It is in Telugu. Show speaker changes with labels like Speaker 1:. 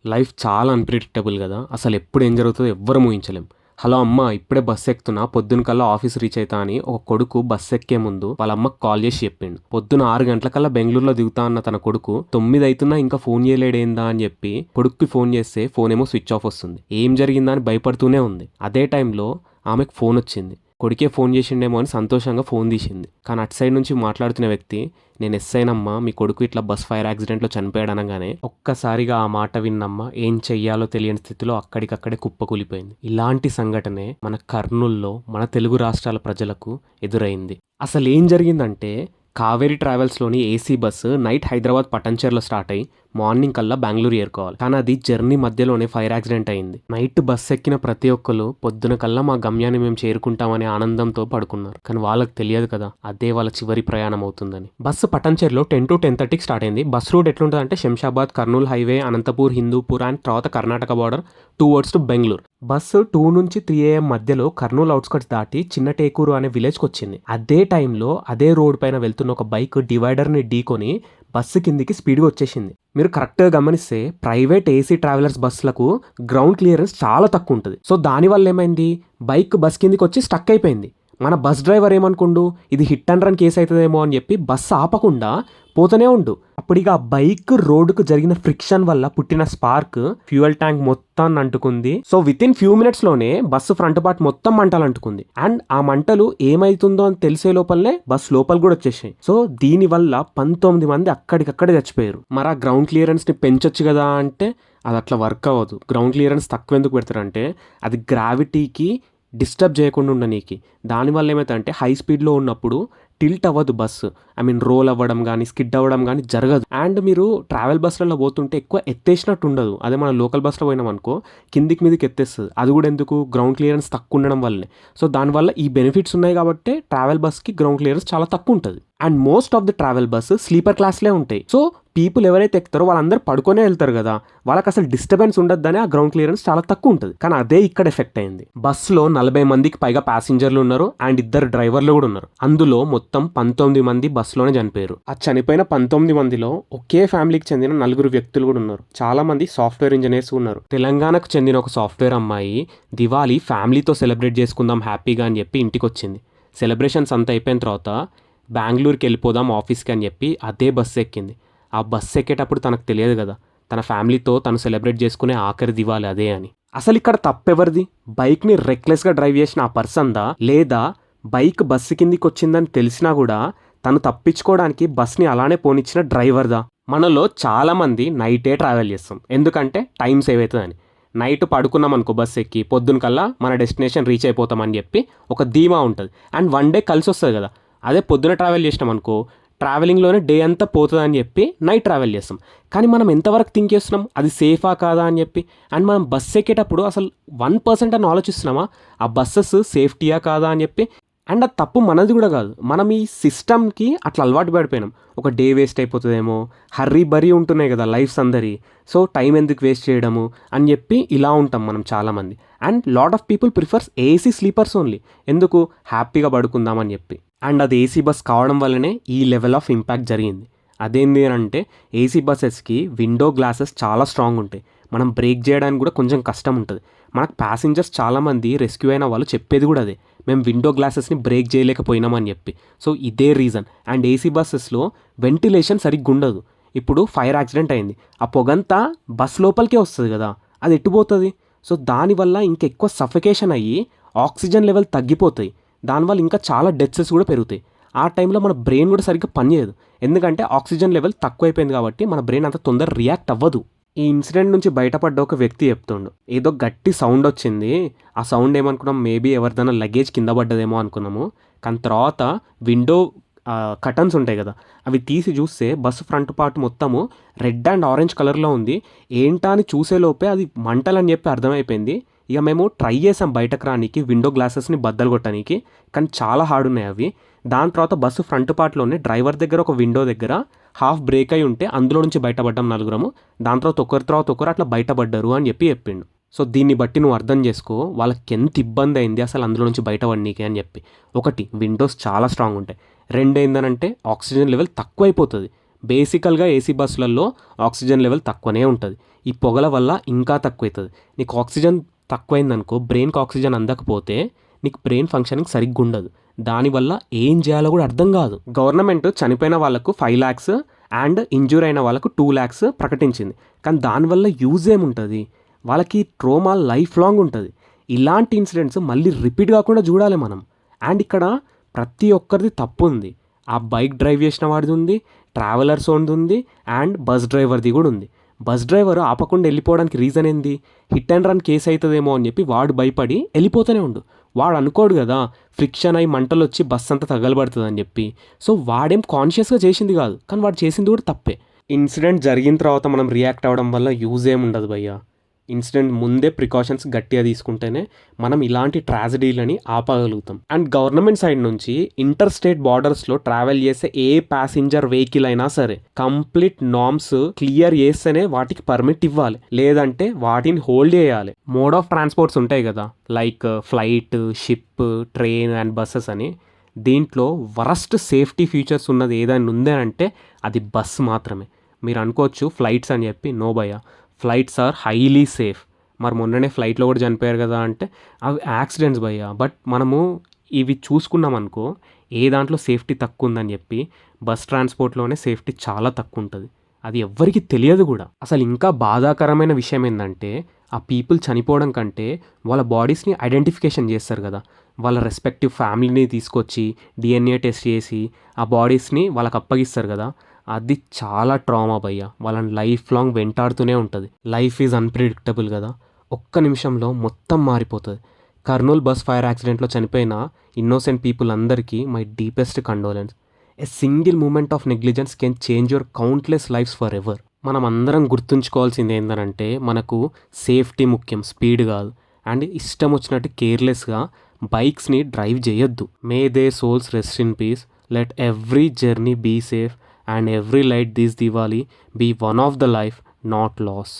Speaker 1: లైఫ్ చాలా అన్‌ప్రెడిక్టబుల్ గదా! అసలెప్పుడు ఏం జరుగుతదో ఎవ్వరం ఊహించలేం. హలో అమ్మ ఇప్పుడే బస్ ఎక్కుతున్నా పొద్దున కల్లా ఆఫీస్ రీచ్ అయితా అని ఒక కొడుకు బస్ ఎక్కే ముందు వాళ్ళ అమ్మకి కాల్ చేసి చెప్పిండు. పొద్దున 6 గంటలకల్లా బెంగుళూరులో దిగుతా అన్న తన కొడుకు 9 అయితున్నా ఇంకా ఫోన్ చేయలేడేందా అని చెప్పి కొడుక్కి ఫోన్ చేస్తే ఫోన్ ఏమో స్విచ్ ఆఫ్ వస్తుంది. ఏం జరిగిందా అని భయపడుతూనే ఉంది. అదే టైంలో ఆమెకు ఫోన్ వచ్చింది. కొడుకే ఫోన్ చేసిండేమో అని సంతోషంగా ఫోన్ తీసింది. కానీ అటు సైడ్ నుంచి మాట్లాడుతున్న వ్యక్తి, నేను ఎస్ఐనమ్మా, మీ కొడుకు ఇట్లా బస్ ఫైర్ యాక్సిడెంట్లో చనిపోయాడు అనగానే ఒక్కసారిగా ఆ మాట విన్నమ్మ ఏం చెయ్యాలో తెలియని స్థితిలో అక్కడికక్కడే కుప్పకూలిపోయింది. ఇలాంటి సంఘటనే మన కర్నూల్లో మన తెలుగు రాష్ట్రాల ప్రజలకు ఎదురైంది. అసలు ఏం జరిగిందంటే కావేరీ ట్రావెల్స్లోని ఏసీ బస్సు నైట్ హైదరాబాద్ పటంచెర్లో స్టార్ట్ అయ్యి మార్నింగ్ కల్లా బెంగళూరు ఏరుకోవాలి. కానీ అది జర్నీ మధ్యలోనే ఫైర్ యాక్సిడెంట్ అయింది. నైట్ బస్ ఎక్కిన ప్రతి ఒక్కరు పొద్దున కల్లా మా గమ్యాన్ని మేము చేరుకుంటామనే ఆనందంతో పడుకున్నారు. కానీ వాళ్ళకి తెలియదు కదా అదే వాళ్ళ చివరి ప్రయాణం అవుతుందని. బస్సు పటంచెర్లో 10 to 10:30కి స్టార్ట్ అయింది. బస్ రూట్ ఎట్లుంటుందంటే శంషాబాద్, కర్నూలు హైవే, అనంతపూర్, హిందూపూర్ అండ్ తర్వాత Karnataka border towards to Bengaluru. Bus 2 నుంచి 3 AM మధ్యలో కర్నూలు అవుట్స్కట్స్ దాటి చిన్న టేకూరు అనే విలేజ్కి వచ్చింది. అదే టైంలో అదే రోడ్ పైన వెళ్తున్న ఒక బైక్ డివైడర్ని ఢీకొని బస్సు కిందికి స్పీడ్గా వచ్చేసింది. మీరు కరెక్ట్గా గమనిస్తే ప్రైవేట్ ఏసీ ట్రావెలర్స్ బస్సులకు గ్రౌండ్ క్లియరెన్స్ చాలా తక్కువ ఉంటుంది. సో దానివల్ల ఏమైంది, బైక్ బస్ కిందికి వచ్చి స్టక్ అయిపోయింది. మన బస్ డ్రైవర్ ఏమనుకుండు, ఇది హిట్ అండ్ రన్ కేసు అవుతుందేమో అని చెప్పి బస్సు ఆపకుండా పోతూనే ఉండు. అప్పుడు ఇక బైక్ రోడ్డుకు జరిగిన ఫ్రిక్షన్ వల్ల పుట్టిన స్పార్క్ ఫ్యూయల్ ట్యాంక్ మొత్తాన్ని అంటుకుంది. So with in few minutes లోనే బస్సు ఫ్రంట్ పార్ట్ మొత్తం మంటలు అంటుకుంది. అండ్ ఆ మంటలు ఏమైతుందో అని తెలిసే లోపలనే బస్ లోపల కూడా వచ్చేసాయి. సో దీని వల్ల 19 మంది అక్కడికక్కడే చచ్చిపోయారు. మరి ఆ గ్రౌండ్ క్లియరెన్స్ ని పెంచొచ్చు కదా అంటే అది అట్లా వర్క్ అవ్వదు. గ్రౌండ్ క్లియరెన్స్ తక్కువ ఎందుకు పెడతారంటే అది గ్రావిటీకి డిస్టర్బ్ చేయకుండా ఉండనీకి. దానివల్ల ఏమవుతుందంటే హై స్పీడ్లో ఉన్నప్పుడు టిల్ట్ అవ్వదు బస్సు. రోల్ అవ్వడం కానీ స్కిడ్ అవ్వడం కానీ జరగదు. అండ్ మీరు ట్రావెల్ బస్సులలో పోతుంటే ఎక్కువ ఎత్తేసినట్టు ఉండదు. అదే మన లోకల్ బస్సులో పోయినాం అనుకో కిందికి మీదకి ఎత్తేస్తుంది. అది కూడా ఎందుకు, గ్రౌండ్ క్లియరెన్స్ తక్కువ ఉండడం వల్లనే. సో దానివల్ల ఈ బెనిఫిట్స్ ఉన్నాయి కాబట్టి ట్రావెల్ బస్కి గ్రౌండ్ క్లియరెన్స్ చాలా తక్కువ ఉంటుంది. And most of the travel bus sleeper క్లాస్లే ఉంటాయి. సో పీపుల్ ఎవరైతే ఎక్కుతారో వాళ్ళందరూ పడుకొనే వెళ్తారు కదా, వాళ్ళకి అసలు డిస్టర్బెన్స్ ఉండద్దని ఆ గ్రౌండ్ క్లియరెన్స్ చాలా తక్కువ ఉంటుంది. కానీ అదే ఇక్కడ ఎఫెక్ట్ అయింది. బస్సులో 40 మందికి పైగా ప్యాసింజర్లు ఉన్నారు అండ్ 2 డ్రైవర్లు కూడా ఉన్నారు. అందులో మొత్తం 19 మంది బస్సులోనే చనిపోయారు. ఆ చనిపోయిన 19 మందిలో ఒకే ఫ్యామిలీకి చెందిన 4 వ్యక్తులు కూడా ఉన్నారు. చాలా మంది సాఫ్ట్వేర్ ఇంజనీర్స్ ఉన్నారు. తెలంగాణకు చెందిన ఒక సాఫ్ట్వేర్ అమ్మాయి దివాళీ ఫ్యామిలీతో సెలబ్రేట్ చేసుకుందాం హ్యాపీగా అని చెప్పి ఇంటికి వచ్చింది. సెలబ్రేషన్స్ అంతా అయిపోయిన తర్వాత బెంగళూరుకి వెళ్ళిపోదాం ఆఫీస్కి అని చెప్పి అదే బస్సు ఎక్కింది. ఆ బస్సు ఎక్కేటప్పుడు తనకు తెలియదు కదా తన ఫ్యామిలీతో తను సెలబ్రేట్ చేసుకునే ఆఖరి దివాళి అదే అని. అసలు ఇక్కడ తప్పెవరిది? బైక్ని రెక్లెస్గా డ్రైవ్ చేసిన ఆ పర్సన్దా, లేదా బైక్ బస్సు కిందికి వచ్చిందని తెలిసినా కూడా తను తప్పించుకోవడానికి బస్ని అలానే పోనిచ్చిన డ్రైవర్దా? మనలో చాలామంది నైటే ట్రావెల్ చేస్తాం. ఎందుకంటే టైం సేవ్ అవుతుందని. నైట్ పడుకున్నాం అనుకో బస్సు ఎక్కి పొద్దున కల్లా మన డెస్టినేషన్ రీచ్ అయిపోతామని చెప్పి ఒక ధీమా ఉంటుంది. అండ్ వన్ డే కలిసి వస్తుంది కదా. అదే పొద్దున ట్రావెల్ చేసినాం అనుకో ట్రావెలింగ్లోనే డే అంతా పోతుందని చెప్పి నైట్ ట్రావెల్ చేస్తాం. కానీ మనం ఎంతవరకు థింక్ చేస్తున్నాం అది సేఫా కాదా అని చెప్పి. అండ్ మనం బస్సు ఎక్కేటప్పుడు అసలు 1% అని ఆలోచిస్తున్నామా ఆ బస్సెస్ సేఫ్టీయా కాదా అని చెప్పి. అండ్ అది తప్పు మనది కూడా కాదు. మనం ఈ సిస్టమ్కి అట్లా అలవాటు పడిపోయినాం. ఒక డే వేస్ట్ అయిపోతుందేమో, హర్రీ బరీ ఉంటున్నాయి కదా లైఫ్స్ అందరి. సో టైం ఎందుకు వేస్ట్ చేయడము అని చెప్పి ఇలా ఉంటాం మనం చాలామంది. And lot of people prefers AC sleepers only. ఎందుకు, హ్యాపీగా పడుకుందామని చెప్పి. అండ్ అది ఏసీ బస్ కావడం వల్లనే ఈ లెవెల్ ఆఫ్ ఇంపాక్ట్ జరిగింది. అదేంటి అని అంటే ఏసీ బస్సెస్కి విండో గ్లాసెస్ చాలా స్ట్రాంగ్ ఉంటాయి. మనం బ్రేక్ చేయడానికి కూడా కొంచెం కష్టం ఉంటుంది. మనకు ప్యాసింజర్స్ చాలామంది రెస్క్యూ అయిన వాళ్ళు చెప్పేది కూడా అదే, మేము విండో గ్లాసెస్ని బ్రేక్ చేయలేకపోయినామని చెప్పి. సో ఇదే రీజన్. అండ్ ఏసీ బస్సెస్లో వెంటిలేషన్ సరిగ్గా ఉండదు. ఇప్పుడు ఫైర్ యాక్సిడెంట్ అయింది, ఆ పొగంతా బస్ లోపలికే వస్తుంది కదా, అది ఎట్టుపోతుంది. సో దానివల్ల ఇంకెక్కువ సఫికేషన్ అయ్యి ఆక్సిజన్ లెవెల్ తగ్గిపోతాయి. దానివల్ల ఇంకా చాలా డెత్సెస్ కూడా పెరుగుతాయి. ఆ టైంలో మన బ్రెయిన్ కూడా సరిగ్గా పనిచేయదు. ఎందుకంటే ఆక్సిజన్ లెవెల్ తక్కువైపోయింది కాబట్టి మన బ్రెయిన్ అంత తొందర రియాక్ట్ అవ్వదు. ఈ ఇన్సిడెంట్ నుంచి బయటపడ్డ ఒక వ్యక్తి చెప్తుండు, ఏదో గట్టి సౌండ్ వచ్చింది, ఆ సౌండ్ ఏమనుకున్నాం మేబీ ఎవరిదైనా లగేజ్ కింద పడ్డదేమో అనుకున్నాము. కానీ తర్వాత విండో కటన్స్ ఉంటాయి కదా అవి తీసి చూస్తే బస్సు ఫ్రంట్ పార్ట్ మొత్తము రెడ్ అండ్ ఆరెంజ్ కలర్లో ఉంది. ఏంటా అని చూసేలోపే అది మంటలని చెప్పి అర్థమైపోయింది. ఇక మేము ట్రై చేసాం బయటకు రానికి, విండో గ్లాసెస్ని బద్దలు కొట్టడానికి, కానీ చాలా హార్డ్ ఉన్నాయి అవి. దాని తర్వాత బస్సు ఫ్రంట్ పార్ట్లోనే డ్రైవర్ దగ్గర ఒక విండో దగ్గర హాఫ్ బ్రేక్ అయి ఉంటే అందులో నుంచి బయటపడ్డాం 4. దాని తర్వాత ఒకరు అట్లా బయటపడ్డారు అని చెప్పి చెప్పిండు. సో దీన్ని బట్టి నువ్వు అర్థం చేసుకో వాళ్ళకి ఎంత ఇబ్బంది అయింది అసలు అందులో నుంచి బయటపడనీకి అని చెప్పి. ఒకటి, విండోస్ చాలా స్ట్రాంగ్ ఉంటాయి. 2 ఏంటంటే ఆక్సిజన్ లెవెల్ తక్కువ అయిపోతుంది. బేసికల్గా ఏసీ బస్సులలో ఆక్సిజన్ లెవెల్ తక్కువనే ఉంటుంది. ఈ పొగల వల్ల ఇంకా తక్కువవుతుంది. నీకు ఆక్సిజన్ తక్కువైందనుకో, బ్రెయిన్కి ఆక్సిజన్ అందకపోతే నీకు బ్రెయిన్ ఫంక్షనింగ్ సరిగ్గా ఉండదు. దానివల్ల ఏం చేయాలో కూడా అర్థం కాదు. గవర్నమెంట్ చనిపోయిన వాళ్ళకు 5 lakhs అండ్ ఇంజూర్ అయిన వాళ్ళకు 2 lakhs ప్రకటించింది. కానీ దానివల్ల యూజ్ ఏముంటుంది? వాళ్ళకి ట్రోమా లైఫ్ లాంగ్ ఉంటుంది. ఇలాంటి ఇన్సిడెంట్స్ మళ్ళీ రిపీట్ కాకుండా చూడాలి మనం. అండ్ ఇక్కడ ప్రతి ఒక్కరిది తప్పు ఉంది. ఆ బైక్ డ్రైవ్ చేసిన వాడిది ఉంది, ట్రావెలర్స్ ఉంది, అండ్ బస్ డ్రైవర్ది కూడా ఉంది. బస్ డ్రైవర్ ఆపకుండా వెళ్ళిపోవడానికి రీజన్ ఏంది? హిట్ అండ్ రన్ కేసు అవుతుందేమో అని చెప్పి వాడు భయపడి వెళ్ళిపోతూనే ఉండు. వాడు అనుకోడు కదా ఫ్రిక్షన్ అయి మంటలు వచ్చి బస్ అంతా తగలబడుతుంది అని చెప్పి. సో వాడేం కాన్షియస్గా చేసింది కాదు, కానీ వాడు చేసింది కూడా తప్పే. ఇన్సిడెంట్ జరిగిన తర్వాత మనం రియాక్ట్ అవ్వడం వల్ల యూజ్ ఏముండదు భయ్యా. ఇన్సిడెంట్ ముందే ప్రికాషన్స్ గట్టిగా తీసుకుంటేనే మనం ఇలాంటి ట్రాజడీలని ఆపగలుగుతాం. అండ్ గవర్నమెంట్ సైడ్ నుంచి ఇంటర్ స్టేట్ బార్డర్స్లో ట్రావెల్ చేసే ఏ ప్యాసింజర్ వెహికల్ అయినా సరే కంప్లీట్ నార్మ్స్ క్లియర్ చేస్తేనే వాటికి పర్మిట్ ఇవ్వాలి, లేదంటే వాటిని హోల్డ్ చేయాలి. మోడ్ ఆఫ్ ట్రాన్స్పోర్ట్స్ ఉంటాయి కదా, like flight, ship, train and buses అని. దీంట్లో వరస్ట్ సేఫ్టీ ఫీచర్స్ ఉన్నది ఏదైనా ఉందేనంటే అది బస్ మాత్రమే. మీరు అనుకోవచ్చు ఫ్లైట్స్ అని చెప్పి, నో భయ్యా, ఫ్లైట్స్ ఆర్ హైలీ సేఫ్. మరి మొన్ననే ఫ్లైట్లో కూడా చనిపోయారు కదా అంటే అవి యాక్సిడెంట్స్ భయ్యా. బట్ మనము ఇవి చూసుకున్నాం అనుకో, ఏ దాంట్లో సేఫ్టీ తక్కువ ఉందని చెప్పి బస్ ట్రాన్స్పోర్ట్లోనే సేఫ్టీ చాలా తక్కువ ఉంటుంది. అది ఎవ్వరికి తెలియదు కూడా. అసలు ఇంకా బాధాకరమైన విషయం ఏంటంటే ఆ పీపుల్ చనిపోవడం కంటే వాళ్ళ బాడీస్ని ఐడెంటిఫికేషన్ చేస్తారు కదా, వాళ్ళ రెస్పెక్టివ్ ఫ్యామిలీని తీసుకొచ్చి DNA టెస్ట్ చేసి ఆ బాడీస్ని వాళ్ళకి అప్పగిస్తారు కదా, అది చాలా ట్రామా భయ్యా. వాళ్ళని లైఫ్ లాంగ్ వెంటాడుతూనే ఉంటుంది. లైఫ్ ఈజ్ అన్ప్రిడిక్టబుల్ కదా, ఒక్క నిమిషంలో మొత్తం మారిపోతుంది. కర్నూల్ బస్ ఫైర్ యాక్సిడెంట్లో చనిపోయిన ఇన్నోసెంట్ పీపుల్ అందరికీ my deepest condolence. A single moment of negligence can change your countless lives forever. మనం అందరం గుర్తుంచుకోవాల్సింది ఏంటంటే మనకు సేఫ్టీ ముఖ్యం, స్పీడ్ కాదు. అండ్ ఇష్టం వచ్చినట్టు కేర్లెస్గా బైక్స్ని డ్రైవ్ చేయొద్దు. May they souls rest in peace. Let every journey be safe and every light this Diwali be one of the life, not loss.